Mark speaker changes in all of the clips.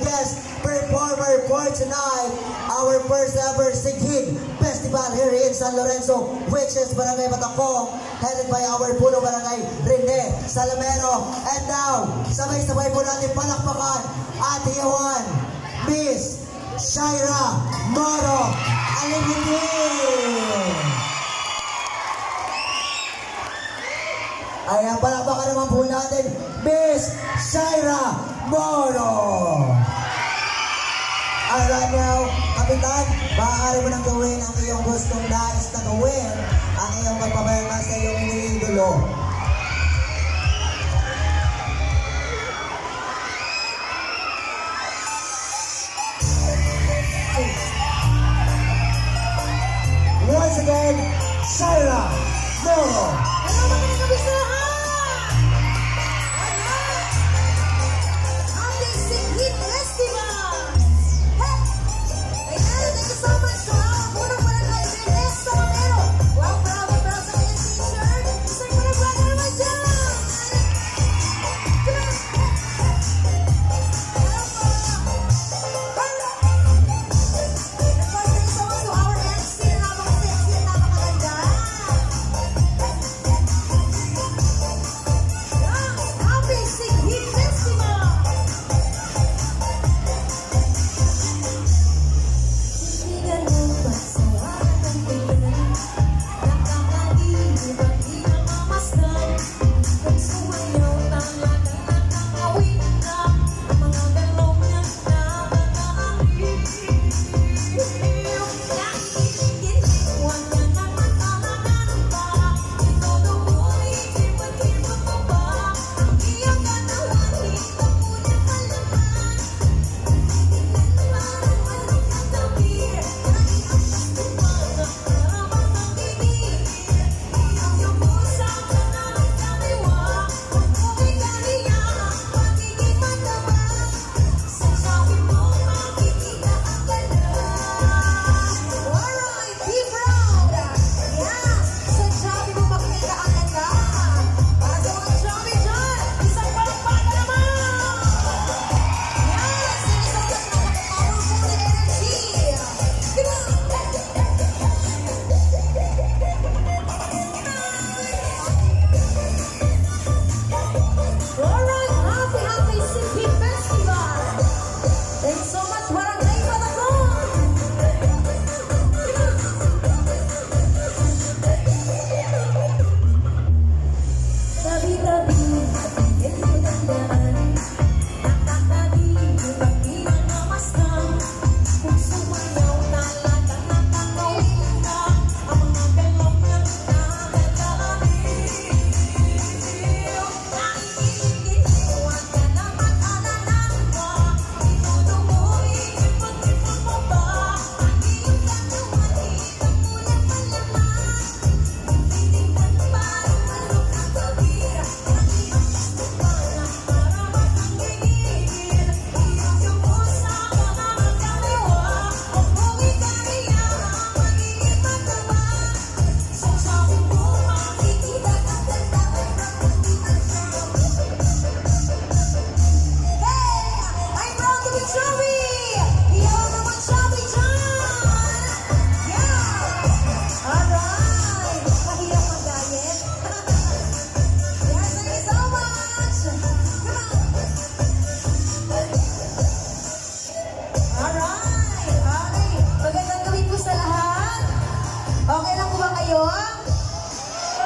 Speaker 1: guest performer for tonight, our first ever Sighid Festival here in San Lorenzo, which is Barangay Batacong, headed by our Puno Barangay Rene Salamero. And now, sabay-sabay po natin palakpakan Ate Juan, Miss Shaira Moro Alimutin. Ayan, palakpakan naman po natin Miss Shaira Moro. Alright now, Kapitan, maaari mo nang gawin ang iyong gustong nais na gawin, ang iyong magpapayaman sa iyong iniidolo. Once again, Shaira Moro.
Speaker 2: Hello mga kabisahan! Happy Sighid Festival! Hey! Ayan, thank you so much to our Punong Barangay Rene Salamero. Wow, bravo sa kanyang t-shirt. Isang managbaga naman dyan!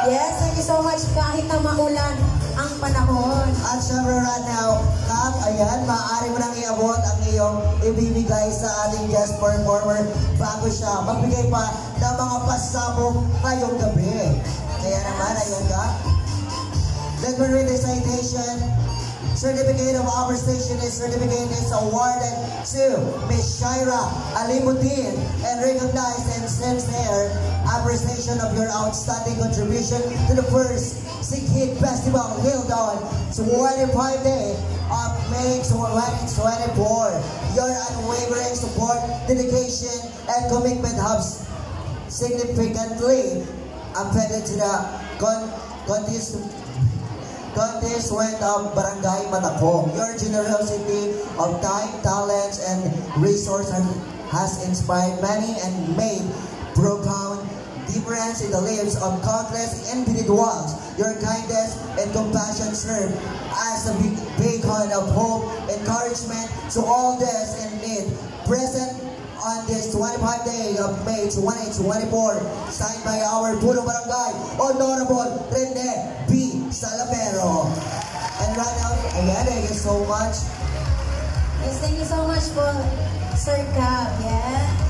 Speaker 2: Yes, thank you so much kahit na maulan ang panahon.
Speaker 1: At syempre right now, Kap, ayan, maaari mo nang iabot ang iyong ibibigay sa ating guest performer bago siya magbigay pa ng mga pasabog ngayong gabi. Kaya naman, ayan ka. Let me read the citation. Certificate of our station is certificate is awarded to Miss Shaira Alimutin and recognized and sincere appreciation of your outstanding contribution to the first Sighid Festival held on 25 day of May 2024. Your unwavering support, dedication, and commitment have significantly affected to the contest went of Barangay Matacong. Your generosity of time, talents, and resources has inspired many and made profound difference in the lives of countless individuals. Your kindness and compassion serve as a beacon of hope, encouragement to all those in need. Present on this 25 day of May 2024, signed by our Punong Barangay, Honorable Rene B. Salamero. And right now, again, thank you so much.
Speaker 2: Yes, thank you so much po, Sir Cap. Yeah.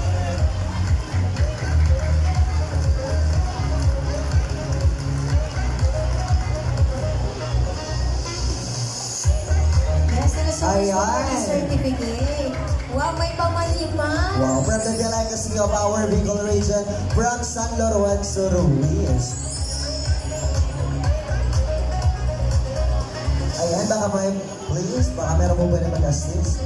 Speaker 1: Ayan.
Speaker 2: Certificate. Wow, may pamali pa.
Speaker 1: Wow, from the delicacy of our Bicol region, from San Lorenzo Ruiz. Ayan, baka may, please, baka meron mo ba na mag-assist?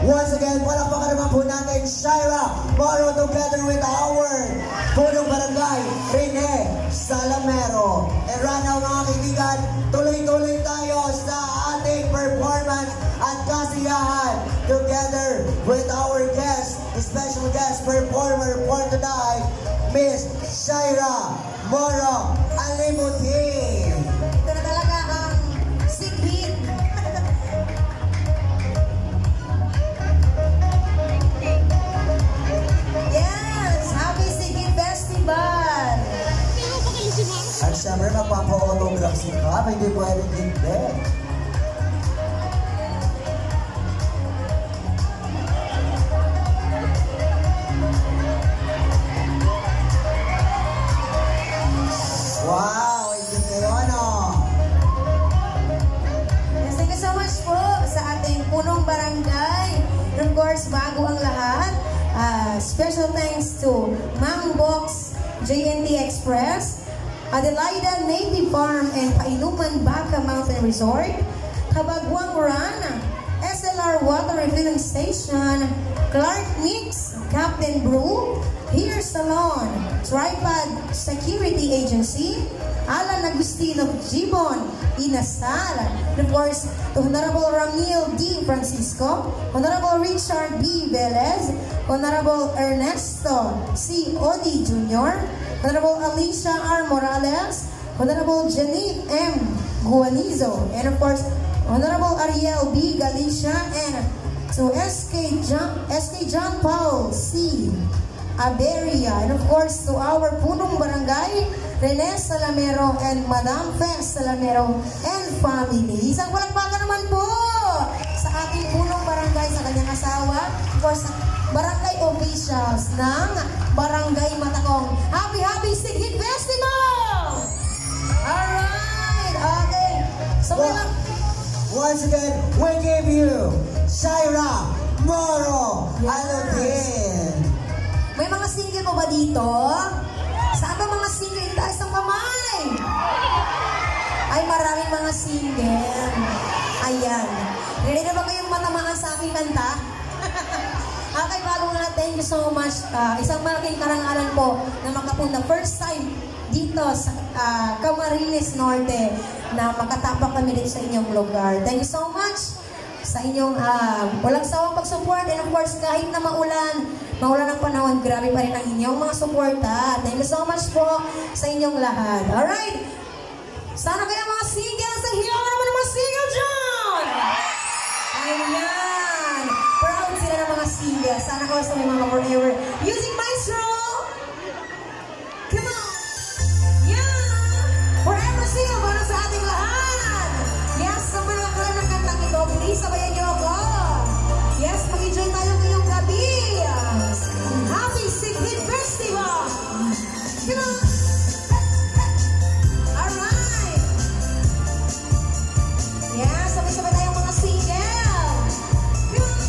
Speaker 1: Once again, palakpakan naman po natin Shaira Moro together with our Punong Barangay, Rene Salamero. And right now mga kaibigan, tuloy-tuloy tayo sa ating performance at kasiyahan together with our guest, special guest performer for tonight, Miss Shaira Moro Alimutin.
Speaker 2: Ito na talaga ang sighit. Yes, Happy Sighit Festival.
Speaker 1: At syempre magpapa-autograph si Kap, hindi pwedeng hindi. Wow, hindi kayo ano?
Speaker 2: Yes, thank you so much po sa ating Punong Barangay. And of course, bago ang lahat, special thanks to Mang Box JNT Express, Adelaida Native Farm and Painuman Baka Mountain Resort, Kabagwang Run, SLR Water Refilling Station, Clark Mix, Captain Brew, Hair Salon, Tripod Security Agency, Alan Agustino Gibon, Inasal, and of course, to Honorable Ramil D. Francisco, Honorable Richard B. Velez, Honorable Ernesto C. Odi Jr., Honorable Alicia R. Morales, Honorable Janine M. Guanizo, and of course, Honorable Ariel B. Galicia, and to SK John Paul C. Aberia, and of course, to our Punong Barangay, Rene Salamero and Madam Fes Salamero and family. Isang palakpakan naman po sa ating Punong Barangay, sa kanyang asawa, of course, barangay officials ng Barangay Matacong. Happy Sighit Festival! Alright, okay. So,
Speaker 1: once again, we give you Shaira Moro Alimutin.
Speaker 2: May mga single pa ba dito? Saan ba mga single? Taas ng kamay! Ay, maraming mga single. Ayan. Ready na ba kayong matamaan sa aking kanta? Okay, bago nga, thank you so much. Isang malaking karangalan po na makapunta first time dito sa Camarines Norte na makatapak kami dito sa inyong lugar. Thank you so much sa inyong walang sawang pag-support, and of course, kahit na maulan ang panahon, grabe pa rin ang inyong mga suporta. Thank you so much po sa inyong lahat. Alright? Sana kaya mga single sa hiyawan naman ng mga single dyan! Ayan! Proud sila ng mga single. Sana ko sa may mga forever. Music Maestro! Come on! Yeah! Forever single para sa ating lahat! Yes, sa pinakalan ng kantang ito, please sabayan niyo ako! Yes, mag-enjoy tayo ngayong gabi! Happy Sighit Festival! Come on! Alright! Yeah, sabay-sabay tayong mga single! Come on!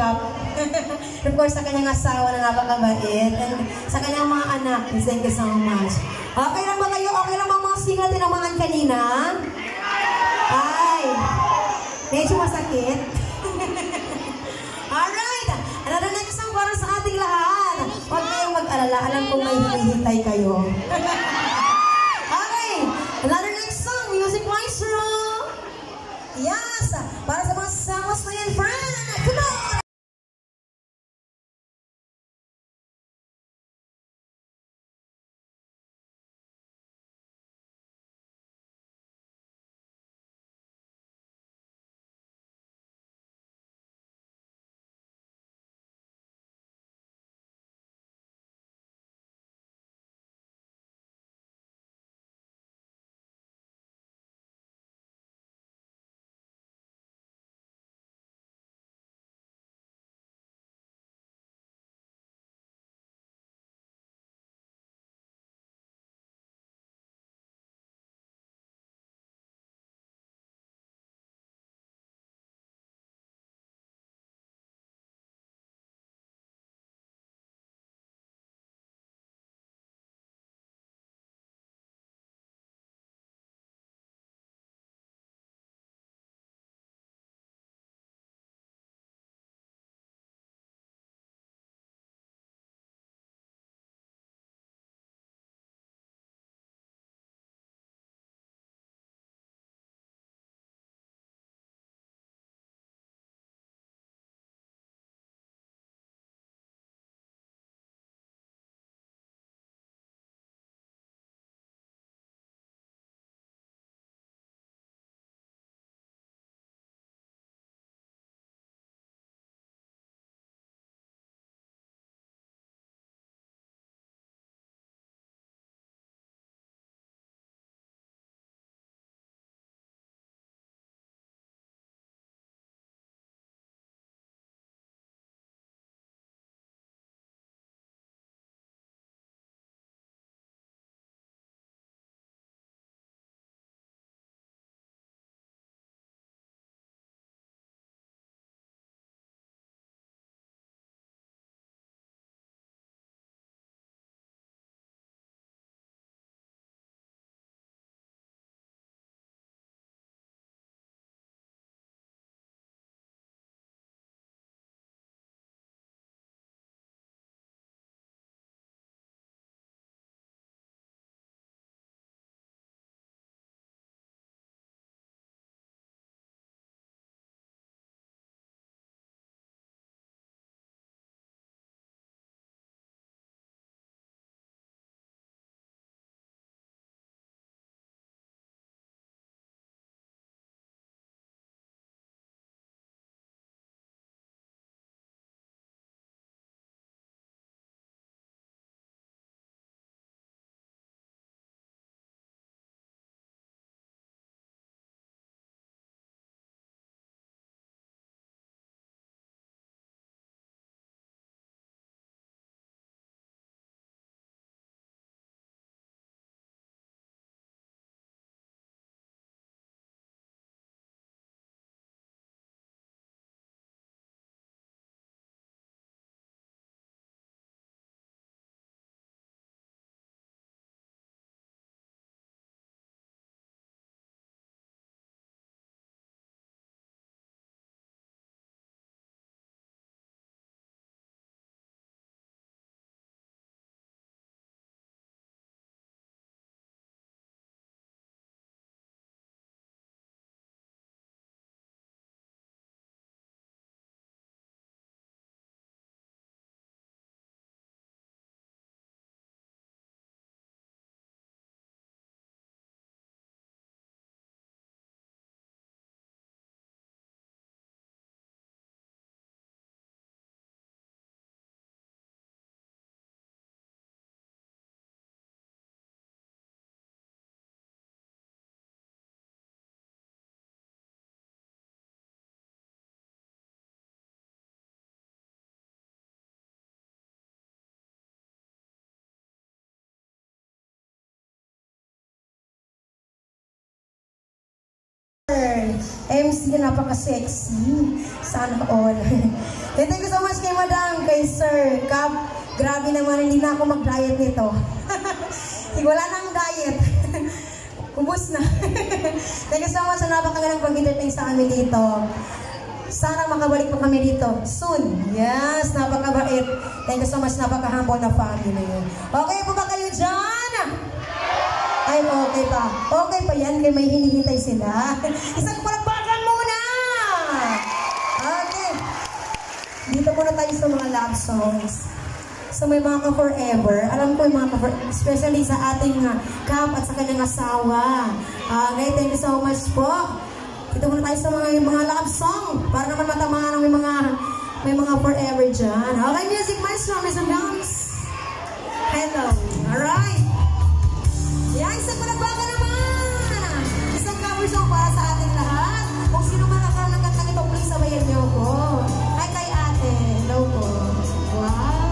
Speaker 2: Kalingap. Of course, sa kanyang asawa na napakabait. And sa kanyang mga anak, thank you so much. Okay lang ba kayo? Okay lang ba mga single tinamaan kanina? Ay, medyo masakit. Alright, another next song para sa ating lahat. Huwag kayong mag-alala, alam kong may hinihintay kayo. Okay, another next song, Music Maestro. Yes, para sa mga sangos na yan, friend. Come on! MC na napaka-sexy. Sana all. And thank you so much kay Madam, kay Sir Cap. Grabe naman, hindi na ako mag-diet nito. Wala nang diet. Ubus na. Thank you so much sa napakagandang pag-entertain sa amin dito. Sana makabalik po kami dito soon. Yes, napakabait. Thank you so much, napaka-humble na family. Okay po ba kayo dyan? Ay, okay pa. Okay pa yan, kaya may hinihintay sila. Isang palakpakan muna! Okay. Dito muna tayo sa mga love songs. So may mga ka-forever. Alam ko yung mga ka-forever, especially sa ating Cap at sa kanyang asawa. Okay, thank you so much po. Dito muna tayo sa mga love song para naman matamaan ng may mga forever dyan. Okay, music maestro, Mr. Gums. Hello. Alright. Yan, isang palakpakan naman. Isang cover song para sa ating lahat. Kung sino man ang nagkantang ito, please sabayan niyo ko. Hi kay ate. Hello po. Wow.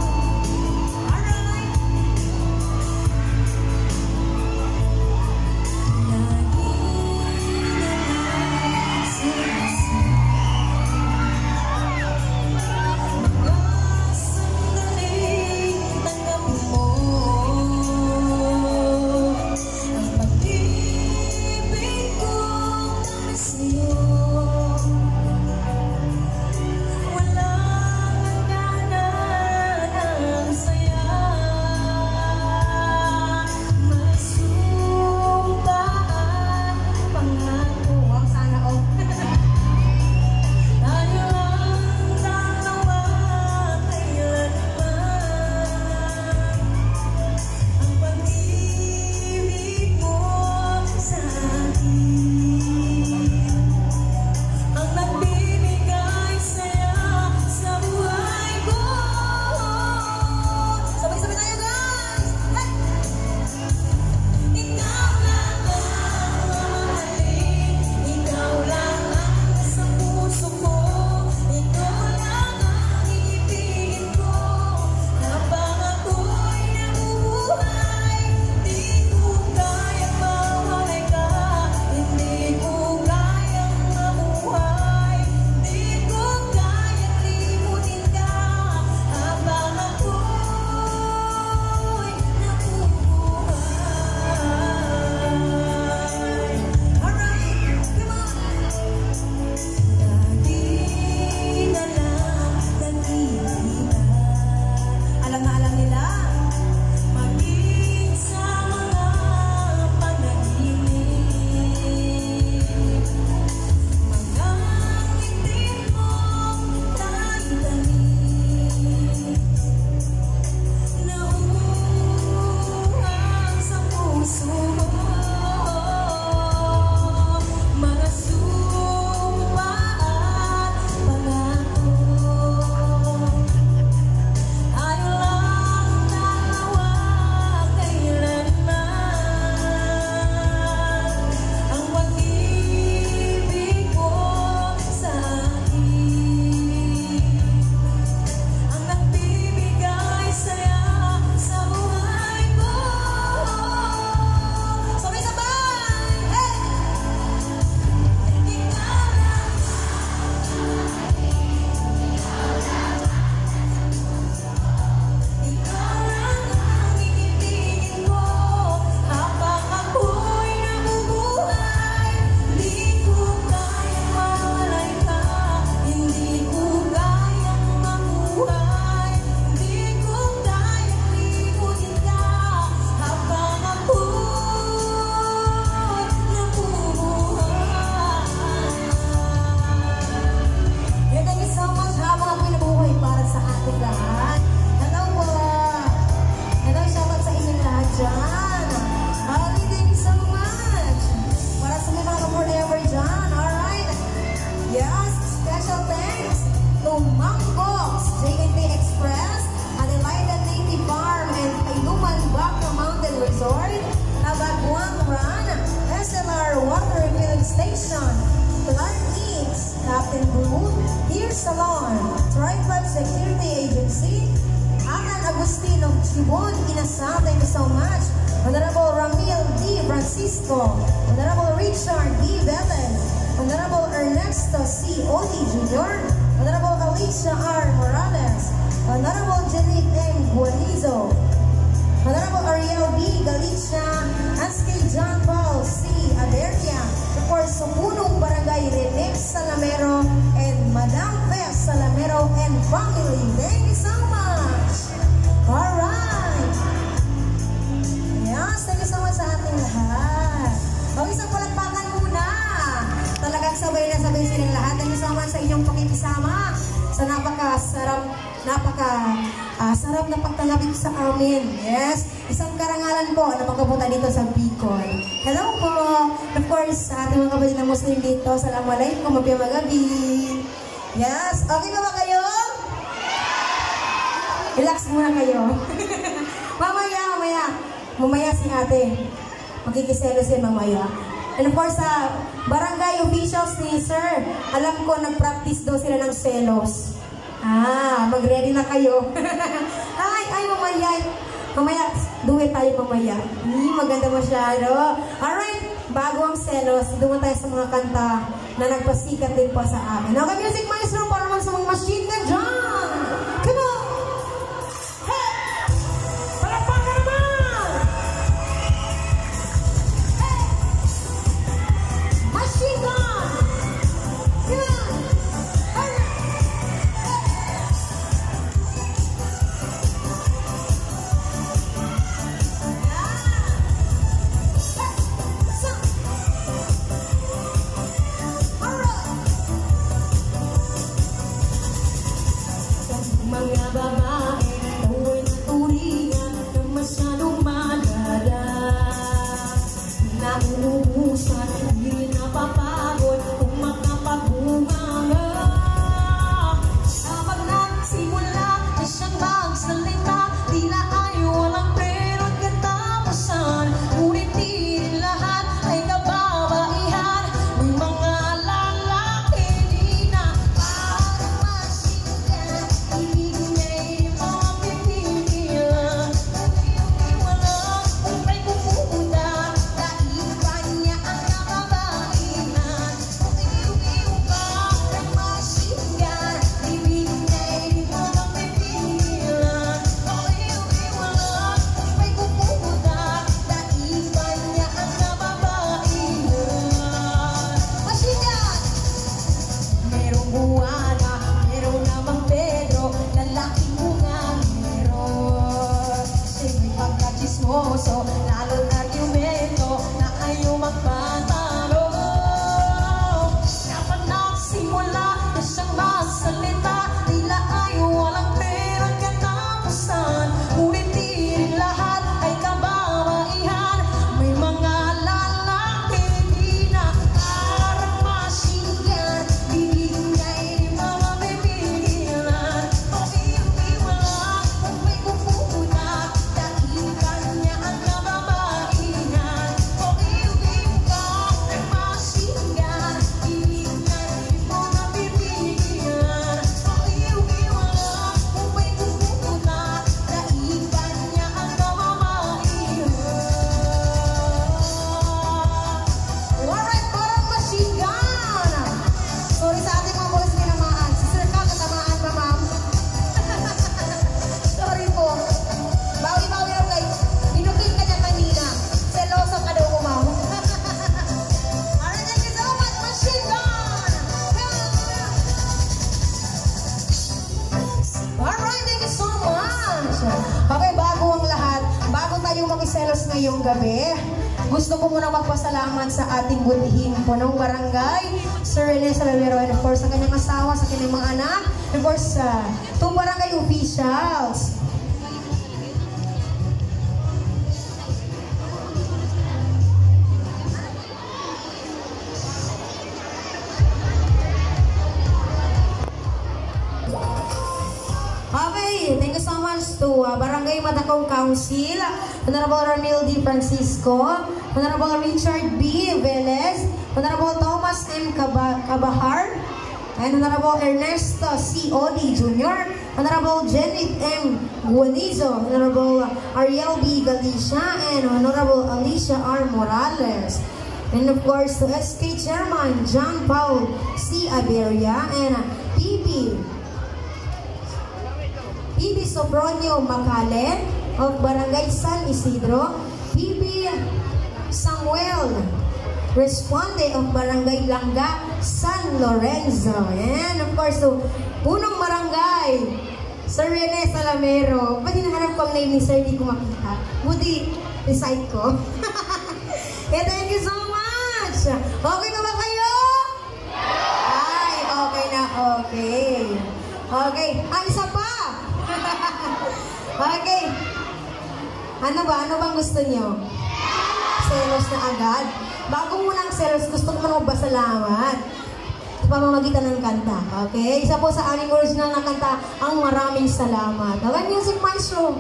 Speaker 2: Salon, Tripod Security Agency, Alan Agustino Chibon Inasal, thank you so much. Honorable Ramil D. Francisco, Honorable Richard D. Velez, Honorable Ernesto C. Odi Jr., Honorable Alicia R. Morales, Honorable Janet M. Guanizo, Honorable Ariel B. Galicia, S.K. John Paul C. Aderia, of course, Supunong Barangay Renex Salamero, and Madam Fes Salamero and family. Thank you so much! Alright! Yes, thank you so much sa ating lahat. O, isang palagpakan muna. Talagang sabay na sabay silang lahat. Thank you so much sa inyong pakikisama sa sarap na pagtanggapin sa amin. Yes, isang karangalan po na magkapunta dito sa Bicol. Hello po! Of course, sa ating mga kapatid na Muslim dito, Assalamualaikum, mapiyang magabi. Yes, okay ba kayo? Relax muna kayo. Mamaya si ate. Magkikiselos yan mamaya. And of course, sa barangay officials ni Sir, alam ko nag-practice daw sila ng selos. Mag-ready na kayo. Mamaya, duwe tayo mamaya. Maganda masyado. Alright, bago ang selos, duman tayo sa mga kanta na nagpasikat din po sa amin. Okay, music maestro, para naman sa mga machine gun dyan. Come on! Hey! Palakpakan naman! Hey! Machine gun! Come on! Mga babae, huwag na turingan na masyadong madada. Nauubusan, hindi napapagod kung makapagunganga. Kapag nagsimula na siyang magsalita, tila ay walang pero't katapusan. Ngunit di rin lahat ay kababaihan. May mga lalaki di na parang masingan. Lalong argumento na ayaw magpatalo. Kapag nagsimula na siyang magsalita, tila ay walang pero't katapusan. Ngunit di rin lahat ay kababaihan. May mga lalaki di na parang masingan. Bibigay rin mga bibigilan. O iiwala kung may kukunak. Daigan niya ang kababaihan. O iiwala ang masingan. Bibigay rin mga bibigilan. O iiwala kung may kukunak. Daigan niya ang kababaihan. Alright, parang masingan. Sorry sa ating mga boys tinamaan. Si Sir Ka, katamaan ba, ma'am? Sorry po. Bawi-bawi lang guys. Inukin ka niya kanina. Seloso ka daw ko, ma'am. Alright, thank you so much, machine gun! Alright, thank you so much! Okay, bago ang lahat, bago tayo makiselos ngayong gabi, gusto ko muna magpasalamat sa ating butihin punong barangay, Sir Rene Salamero, and of course sa kanyang asawa, sa kanyang mga anak, and of course two barangay officials. Okay, thank you so much to Barangay Matacong Council, Honorable Ramil D. Francisco, Honorable Richard B. Velez, Honorable Thomas M. Cabahar, and Honorable Ernesto C. Odi Jr., Honorable Janet M. Guanizo, Honorable Ariel B. Galicia, and Honorable Alicia R. Morales. And of course, to SK Chairman John Paul C. Aberia and PB Sopronio Macalen of Barangay San Isidro, PB Samuel Responde of Barangay Langga, San Lorenzo. And of course, to punong barangay, Sir Rene Salamero. Ba't hinahanap ko ang name ni Sir, di ko makita? Buti, recite ko. Thank you so much! Okay na ba kayo? Ay, okay na, okay. Okay, isa pa! Okay. Ano bang gusto niyo? Selos na agad? Bago muna ang selos, gusto ko muna magpasalamat sa pamamagitan ng kanta. Okay? Isa po sa aming original na kanta, ang maraming salamat. Okay, Music Maestro?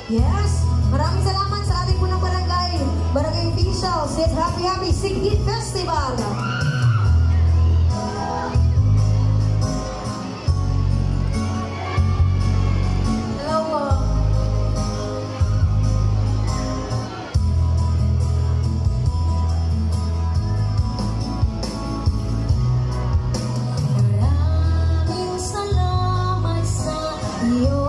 Speaker 2: Yes. Maraming salamat sa ating punong barangay. Barangay official, says Happy Sighit Festival. Hello po. Maraming salamat sa iyo.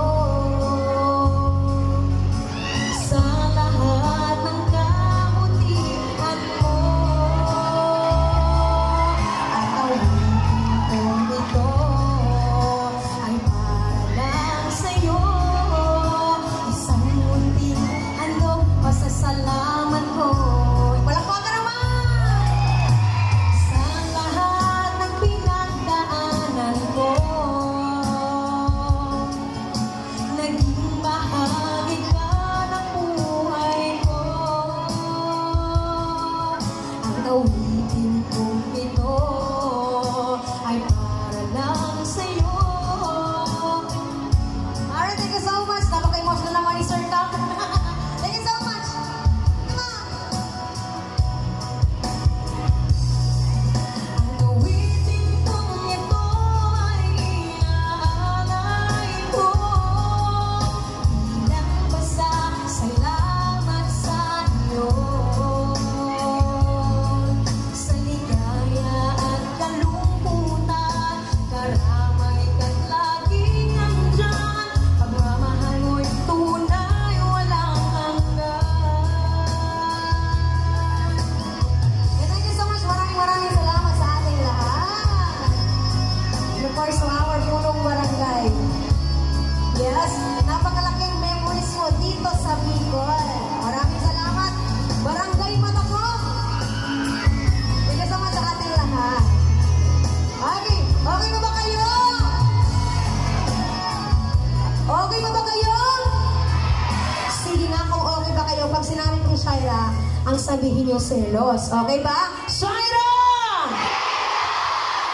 Speaker 2: Ang sabihin niyo selos. Okay ba? Shaira!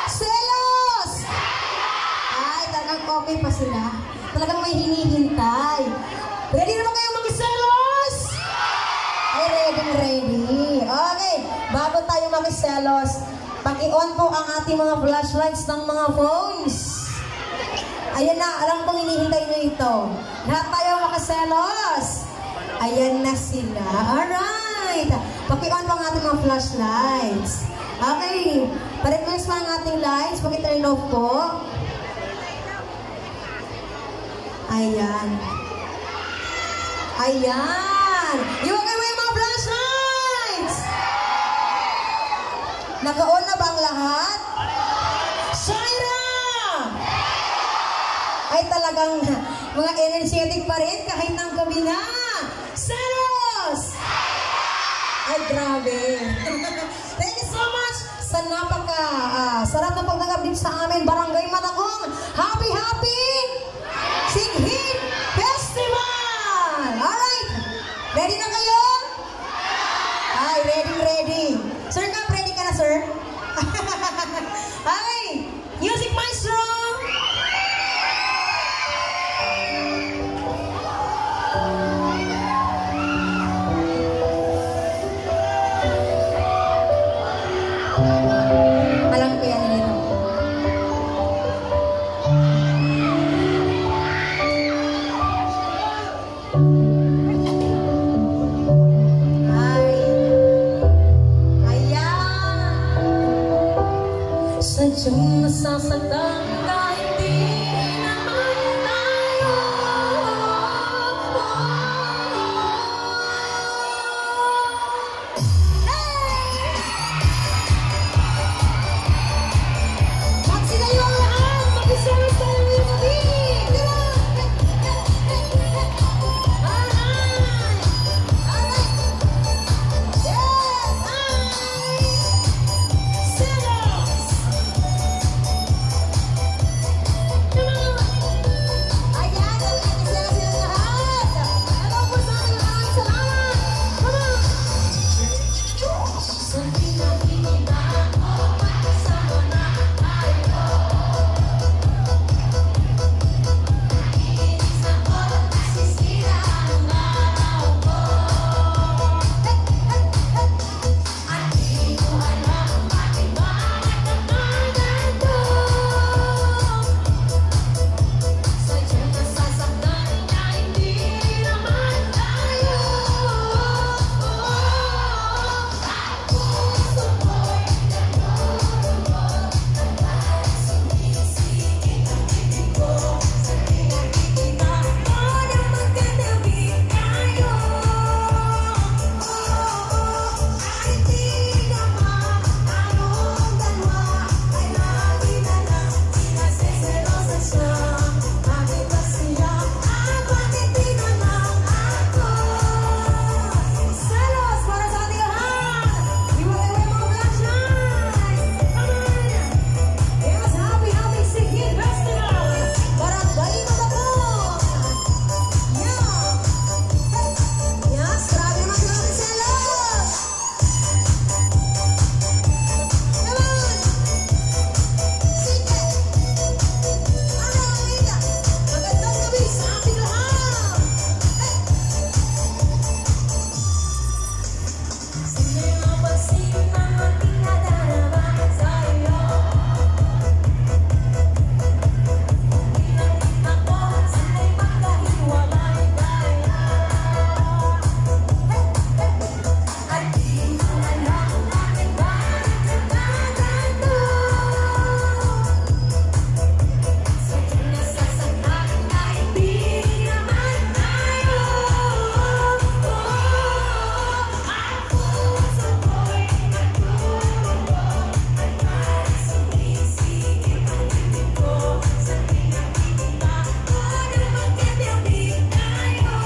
Speaker 2: Selos! Ay, talagang okay pa sila. Talagang may hinihintay. Ready na ba kayong mag-selos? Ay, ready. Okay, bago tayo mag-selos, paki-on po ang ating mga flashlights ng mga phones. Ayan na, alam kong hinihintay niyo ito. Lahat tayo makaselos. Ayan na sila. Alright. Paki-on po ang ating mga flashlights. Okay. Pa-request pa ang ating lights. Paki-turn off po. Ayan. Ayan. Iwagay mo yung mga flashlights. Naka-on na ba ang lahat? Shaira! Ay talagang mga energetic pa rin kahit ng gabi na. Selos! Ay, grabe. Thank you so much sa sarap na pagtanggap sa amin, Barangay Matagong. Happy Sighit Festival! Alright! Ready na kayo? Ay, ready. Sir Cap, ready ka na, sir? Ay, Music Maestro! Alam ko yan nito. nasasaktan kahit di naman tayo. Magsigayo ang lahat! Mag-iselos tayo ng gabi! Diba? Alright! Alright! Yeah! Selos! Come on! Ayan! Nag-iselos silang lahat! Hello po sa ating maraming salamat! Come on! Sa pinag-iiba ko, magkasama na tayo. Iinis ako at nasisira ang araw ko. At di ko alam bakit ba nagkakaganto. Sadyang nasasaktan na hindi naman tayo. At puso ko'y nalulungkot at sumisikip ang titig ko sa pinakikita ko na magkatabi tayo. Kahit di naman tayong dalawa ay lagi na lang pinagseselosan siya. Bakit ba siya at bakit di na lang ako? Selos para sa ating lahat! Iwalay mga flashlights! Come on! Yes, happy Sigit Festival! Barangay Matapos! Yeah! Yes, grabe naman sila ng selos! Come on! Sige! Ano, Amanda? Magandang gabi sa ating lahat! Sige ang pagsin ng ating nadarama sa'yo. Pinakita ko sana'y magkahiwalay tayo. At di ko alam bakit ba nagkakaganto. Sadyang nasasaktan na hindi naman tayo. At puso ko'y nagulungkot at sumisikip ang titig ko sa pinakikita ko na magkatabi tayo.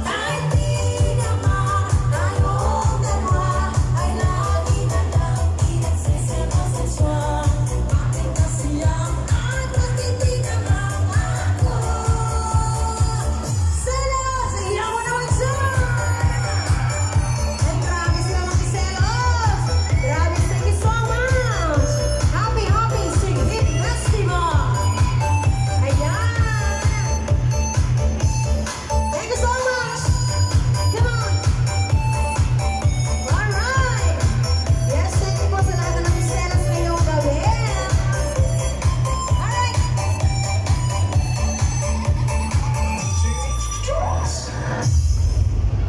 Speaker 2: Kahit di naman tayong dalawa ay lagi na lang pinagseselosan siya. Bakit ba siya at bakit di naman ako? Selos! Iyaw mo naman siya! Ay, grabe sila makiselos! Grabe, thank you so much! Happy Sigit Festival! Ayan! Thank you so much! Come on! Alright! Yes, thank you po sa lahat na nakiselos ngayong gabi! Alright!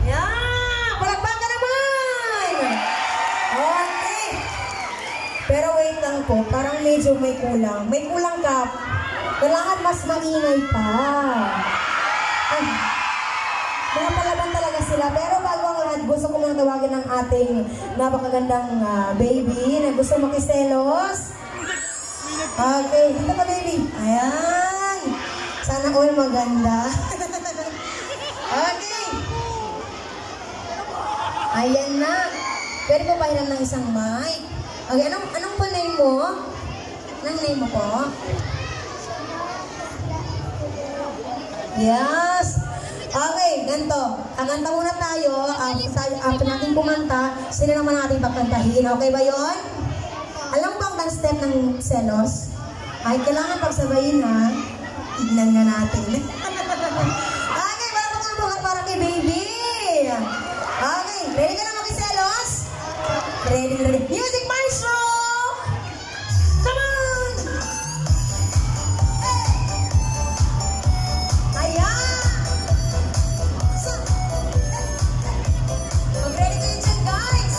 Speaker 2: Yeah! Palakpakan naman! Okay. Pero wait lang po, parang medyo may kulang. May kulang ka. Kailangan mas maingay pa. Ay, mga palaban talaga sila. Pero bago ang lahat, gusto ko muna tawagin ng ating napakagandang baby na gusto makiselos. Okay, dito ka baby. Ayan. Sana all maganda. Okay. Ayan na. Pwede po pahiram ng isang mic. Okay, anong po name mo? Anong name mo po? Yes. Okay, ganito. Kanta muna tayo. After natin kumanta, sino naman natin pagkantahin. Okay ba yun? Alam mo bang dance step ng selos? Ay, kailangan pagsabayin ha. Tignan nga natin. Okay, para kay baby. Okay, ready ka na makiselos? Ready. Music maestro! Come on! Hey! Ayan! Mag-ready kayo dyan, guys!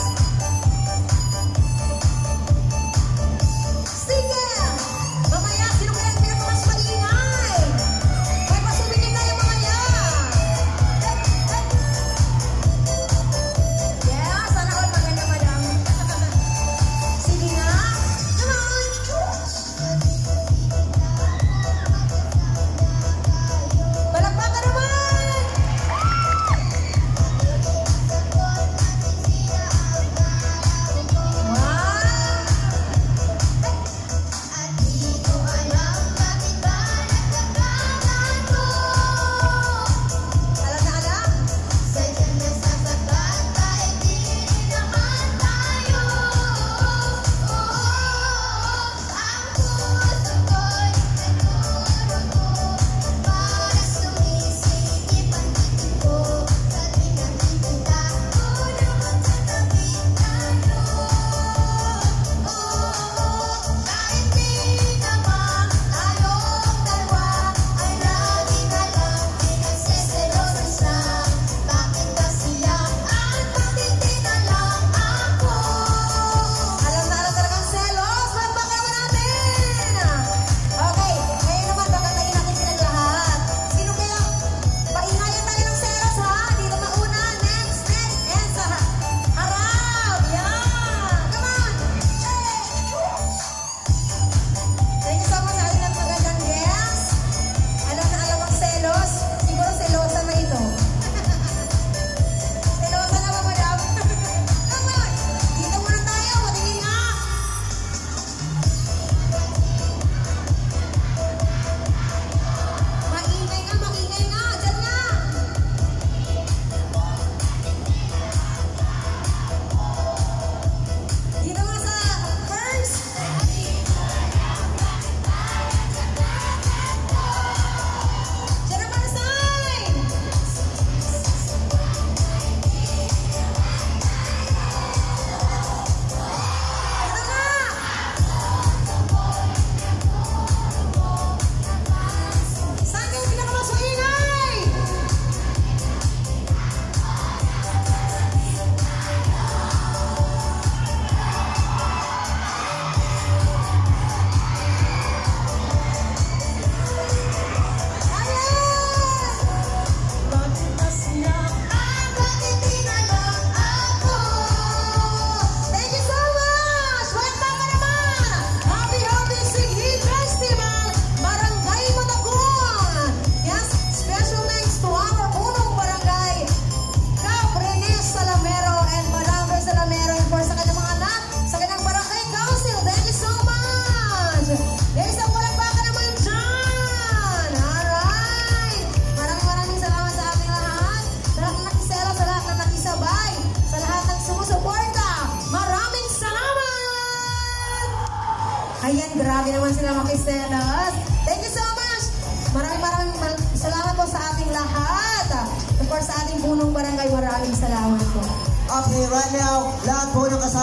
Speaker 2: Palagi naman sila makiselos. Thank you so much. Maraming salamat po sa ating lahat. Of course, sa ating punong barangay, maraming salamat po.
Speaker 1: Okay, right now, lahat po ng kasama